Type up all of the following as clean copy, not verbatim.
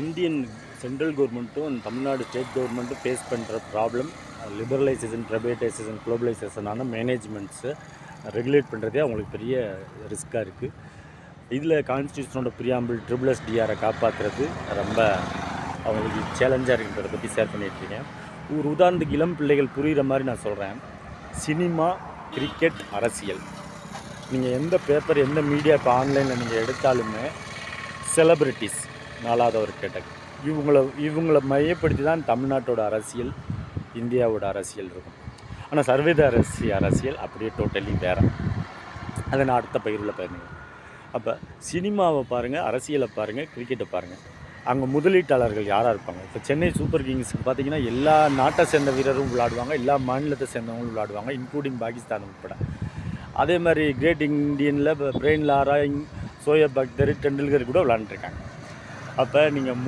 Indian central கவர்மெண்ட்டும் Tamil Nadu state கவர்மெண்ட்டும் face பண்ணுற ப்ராப்ளம் லிபரலைசேஷன், ப்ரைவேட்டைசேஷன், குளோபலைசேஷனான மேனேஜ்மெண்ட்ஸை ரெகுலேட் பண்ணுறதே அவங்களுக்கு பெரிய ரிஸ்க்காக இருக்குது. இதில் கான்ஸ்டியூஷனோட ப்ரியாம்பிள் SSSDRை காப்பாற்றுறது ரொம்ப அவங்களுக்கு சேலஞ்சாக இருக்குன்றதை பற்றி ஷேர் பண்ணிகிட்ருக்கேன். ஒரு உதாரணத்துக்கு இளம் பிள்ளைகள் புரிகிற மாதிரி நான் சொல்கிறேன். சினிமா, கிரிக்கெட், அரசியல், நீங்கள் எந்த பேப்பர் எந்த மீடியா இப்போ ஆன்லைனில் நீங்கள் எடுத்தாலுமே செலிப்ரிட்டிஸ் 4வது ஒரு கேட்டகரி, இவங்கள மையப்படுத்தி தான் தமிழ்நாட்டோட அரசியல், இந்தியாவோட அரசியல் இருக்கும். ஆனால் சர்வதேச அரசியல் அப்படியே டோட்டலி வேறு. அதை நான் அடுத்த பகிர்வில் பயணிக்கிறேன். அப்போ சினிமாவை பாருங்கள், அரசியலை பாருங்கள், கிரிக்கெட்டை பாருங்கள். அங்கே முதலீட்டாளர்கள் யாராக இருப்பாங்க? இப்போ சென்னை சூப்பர் கிங்ஸுக்கு பார்த்தீங்கன்னா எல்லா நாட்டை சேர்ந்த வீரரும் விளையாடுவாங்க, எல்லா மாநிலத்தை சேர்ந்தவங்களும் விளையாடுவாங்க, இன்க்ளூடிங் பாகிஸ்தான் உட்பட. அதே மாதிரி கிரேட் இண்டியனில் பிரெயின் லாரா, சோயப் அக்தர், டெண்டுல்கர் கூட விளாண்டுருக்காங்க. அப்போ நீங்கள்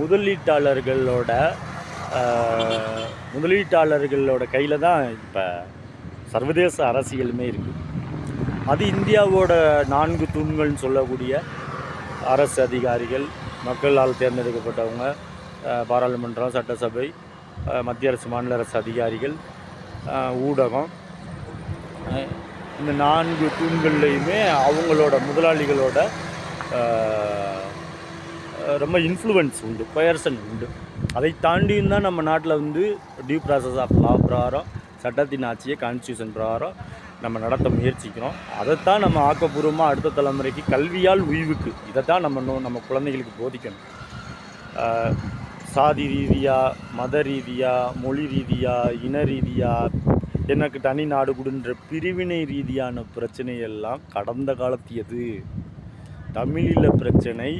முதலீட்டாளர்களோட கையில் தான் இப்போ சர்வதேச அரசியலுமே இருக்குது. அது இந்தியாவோட 4 தூண்கள்னு சொல்லக்கூடிய அரசு அதிகாரிகள், மக்களால் தேர்ந்தெடுக்கப்பட்டவங்க, பாராளுமன்றம், சட்டசபை, மத்திய அரசு, மாநில அரசு அதிகாரிகள், ஊடகம், இந்த 4 தூண்கள்லையுமே அவங்களோட முதலாளிகளோட ரொம்ப இன்ஃப்ளூயன்ஸ் உண்டு, கொயர்சன் உண்டு. அதை தாண்டியும் தான் நம்ம நாட்டில் டியூ ப்ராசஸ் ஆஃப் லா பிரகாரம், சட்டத்தின் ஆட்சியை கான்ஸ்டியூஷன் பிரகாரம் நம்ம நடத்த முயற்சிக்கிறோம். அதைத்தான் நம்ம ஆக்கப்பூர்வமாக அடுத்த தலைமுறைக்கு கல்வியால் உய்வுக்கு இதைத்தான் நம்ம குழந்தைகளுக்கு போதிக்கணும். சாதி ரீதியாக, மத ரீதியாக, மொழி ரீதியாக, இன ரீதியாக, எனக்கு தனி நாடு கொடுன்ற பிரிவினை ரீதியான பிரச்சனையெல்லாம் கடந்த காலத்தியது. தமிழில் பிரச்சனை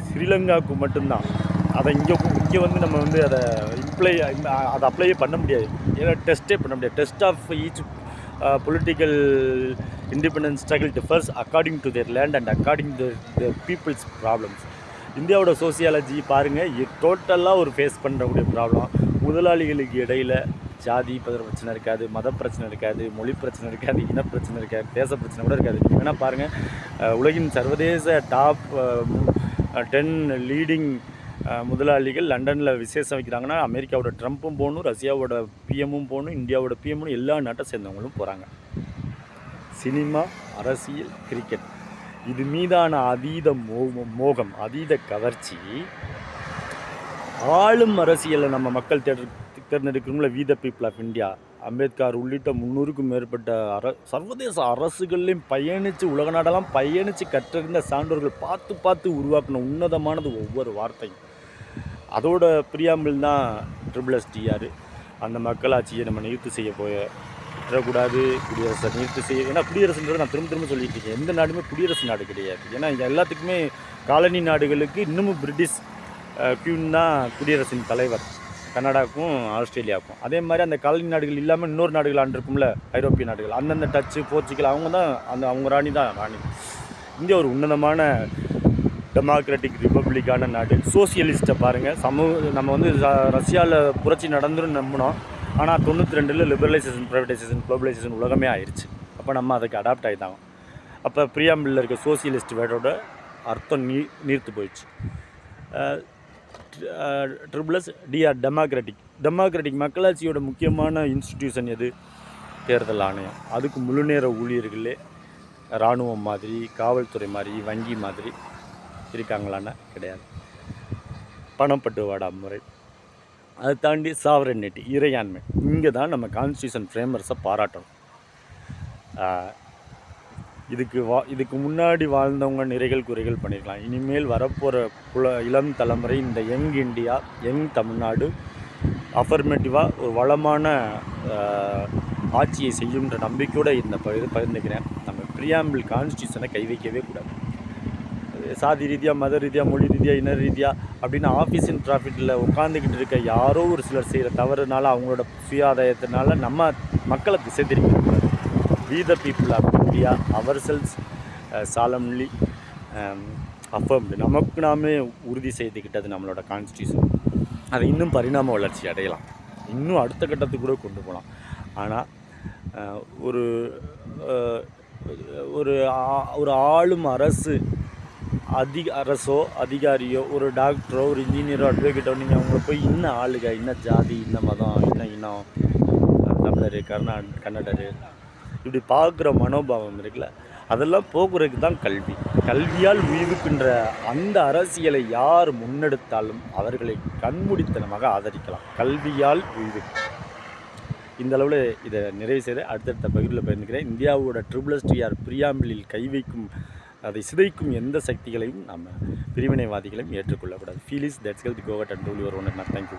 ஸ்ரீலங்காவுக்கு மட்டும்தான். அதை இங்கே நம்ம அதை அப்ளையே பண்ண முடியாது. ஏன்னா டெஸ்ட்டே பண்ண முடியாது. Test of each political independence struggle differs according to their land and according to their peoples problems. இந்தியாவோட சோசியாலஜி பாருங்கள், டோட்டலாக ஒரு ஃபேஸ் பண்ணுறக்கூடிய ப்ராப்ளம். முதலாளிகளுக்கு இடையில் ஜாதி பிரச்சனை இருக்காது, மத பிரச்சனை இருக்காது, மொழி பிரச்சனை இருக்காது, இன பிரச்சனை இருக்காது, தேச பிரச்சனை கூட இருக்காது. நீங்கள் வேணால் பாருங்கள், உலகின் சர்வதேச டாப் 10 லீடிங் முதலாளிகள் லண்டனில் விசேஷம் வைக்கிறாங்கன்னா அமெரிக்காவோட ட்ரம்ப்பும் போகணும், ரஷ்யாவோட பிஎம்மும் போகணும், இந்தியாவோட பிஎம்மும், எல்லா நாட்டை சேர்ந்தவங்களும் போகிறாங்க. சினிமா, அரசியல், கிரிக்கெட், இது மீதான அதீத மோகம், அதீத கவர்ச்சி. ஆளும் அரசியலை நம்ம மக்கள் தேர்ந்தெடுக்கிறோம்ல, we the people of India, Ambedkar உள்ளிட்ட 300க்கும் மேற்பட்ட சர்வதேச அரசுகள்லையும் பயணித்து, உலக நாடெல்லாம் பயணித்து கற்றிருந்த சான்றோர்கள் பார்த்து உருவாக்கின உன்னதமானது ஒவ்வொரு வார்த்தையும். அதோட பிரியாம்பிள் தான் SSSDR. அந்த மக்களாட்சியை நம்ம நிறுத்தி செய்ய விட்டுறக்கூடாது, குடியரசை நிறுத்தி செய்ய. ஏன்னா குடியரசுன்றது நான் திரும்ப சொல்லிட்டு இருக்கேன், எந்த நாடுமே குடியரசு நாடு கிடையாது. ஏன்னா இங்கே எல்லாத்துக்குமே காலனி நாடுகளுக்கு இன்னமும் பிரிட்டிஷ் குயின் தான் குடியரசின் தலைவர், கனடாவுக்கும் ஆஸ்திரேலியாவுக்கும். அதே மாதிரி அந்த காலனி நாடுகள் இல்லாமல் இன்னொரு நாடுகள் ஆண்டிருக்கும்ல, ஐரோப்பிய நாடுகள், அந்தந்த டச்சு, போர்ச்சுகல், அவங்க தான் அவங்க ராணி தான் ராணி. இந்தியா ஒரு உன்னதமான டெமோக்ராட்டிக் ரிப்பப்ளிக்கான நாடு. சோசியலிஸ்ட்டை பாருங்கள், நம்ம ரஷ்யாவில் புரட்சி நடந்துன்னு நம்பினோம். ஆனால் 92ல் லிபரலைசேஷன், ப்ரைவேட்டைசேஷன், குளோபலைசேஷன் உலகமே ஆயிடுச்சு. அப்போ நம்ம அதுக்கு அடாப்ட் ஆகிட்டாங்க. அப்போ பிரியாம்பிளில் இருக்க சோசியலிஸ்ட் வேர்டோட அர்த்தம் நீர்த்து போயிடுச்சு. SSSDR டெமோக்ராட்டிக் மக்களாட்சியோட முக்கியமான இன்ஸ்டிடியூஷன் எது? தேர்தல் ஆணையம். அதுக்கு முழுநேர ஊழியர்களே இராணுவம் மாதிரி, காவல்துறை மாதிரி, வங்கி மாதிரி இருக்காங்களான்னா கிடையாது. பணப்பட்டுவாடா முறை, அதை தாண்டி சாவரனிட்டி, இறையாண்மை. இங்கே தான் நம்ம கான்ஸ்டியூஷன் ஃப்ரேமர்ஸை பாராட்டணும். இதுக்கு முன்னாடி வாழ்ந்தவங்க நிறைகள் குறைகள் பண்ணியிருக்கலாம். இனிமேல் வரப்போகிற இளம் தலைமுறை இந்த யங் இந்தியா, யங் தமிழ்நாடு அஃபர்மேட்டிவாக ஒரு வளமான ஆட்சியை செய்யுன்ற நம்பிக்கையோடு இந்த பகிர்ந்துக்கிறேன். நம்ம பிரியாம்பிள் கான்ஸ்டியூஷனை கை வைக்கவே கூடாது. சாதி ரீதியாக, மத ரீதியாக, மொழி ரீதியாக, இன ரீதியாக அப்படின்னு ஆஃபீஸ் அண்ட் ப்ராஃபிட்டில் உட்காந்துக்கிட்டு இருக்க யாரோ ஒரு சிலர் செய்கிற தவறுனால, அவங்களோட சுய ஆதாயத்தினால நம்ம மக்களை திசை திருப்பிக்கூடாது. We the people of India ourselves solemnly affirmed, நமக்கு நாமே உறுதி செய்துக்கிட்டது நம்மளோட கான்ஸ்டியூஷன். அதை இன்னும் பரிணாம வளர்ச்சி அடையலாம், இன்னும் அடுத்த கட்டத்துக்கு கூட கொண்டு போகலாம். ஆனால் ஒரு ஒரு ஆளும் அரசு அரசோ அதிகாரியோ ஒரு டாக்டரோ ஒரு இன்ஜினியரோ அட்வொகேட்டோ நீங்கள் அவங்கள போய் இன்ன ஆளுக இன்ன ஜாதி இன்ன மதம் இன்ன இனம் தமிழர் கன்னடர் இப்படி பார்க்குற மனோபாவம் இருக்குல்ல, அதெல்லாம் போக்குறதுக்கு தான் கல்வி. கல்வியால் உய்வுக்கின்ற அந்த அரசியலை யார் முன்னெடுத்தாலும் அவர்களை கண்மூடித்தனமாக ஆதரிக்கலாம். கல்வியால் உய்வு. இந்த அளவில் இதை நிறைவு செய்து அடுத்தடுத்த பகிர்வில் பயந்துக்கிறேன். இந்தியாவோட TSSR பிரியாம்பிளில் கை வைக்கும் அதை சிதைக்கும் எந்த சக்திகளையும் நம்ம பிரிவினைவாதிகளையும் ஏற்றுக்கொள்ளக்கூடாது. Feel is that's health covet and rule your own. Thank you.